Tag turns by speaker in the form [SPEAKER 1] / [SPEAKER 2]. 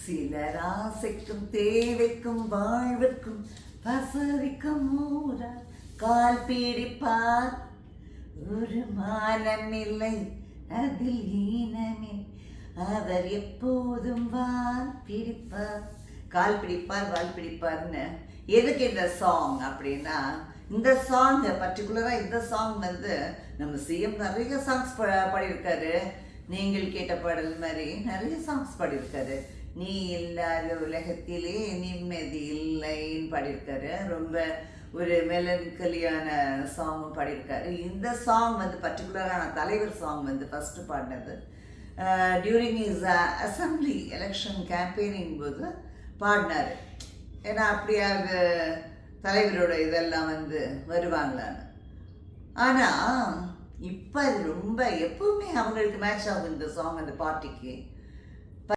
[SPEAKER 1] சிலர் ஆசைக்கும் தேவைக்கும் வாழ்வுக்கும் வசதிக்கும் ஊரா கால் பிடிப்பார். ஒரு மானமில்லை அதில் ஈனமே, அவர் எப்போதும் வால் பிடிப்பார். கால் பிடிப்பார் வால் பிடிப்பார்னு எதுக்கு இந்த சாங் அப்படின்னா, இந்த சாங் பர்டிகுலராக இந்த சாங் நம்ம சிஎம் நிறைய சாங்ஸ் பாடியிருக்காரு. நீங்கள் கேட்ட பாடல் மாதிரி நிறைய சாங்ஸ் பாடியிருக்காரு. நீ இல்லாத உலகத்திலே நிம்மதி இல்லைன்னு பாடியிருக்காரு. ரொம்ப ஒரு மெலன்கலியான சாங்கும் பாடியிருக்காரு. இந்த சாங் பர்டிகுலரான தலைவர் சாங் ஃபஸ்ட்டு பாடினது during is assembly election campaigning போது பாடினார். ஏன்னா அப்படியாக தலைவரோட இதெல்லாம் வருவாங்களான்னு. ஆனால் இப்போ அது ரொம்ப எப்பவுமே அவங்களுக்கு மேட்ச் ஆகும் இந்த சாங் அந்த பார்ட்டிக்கு.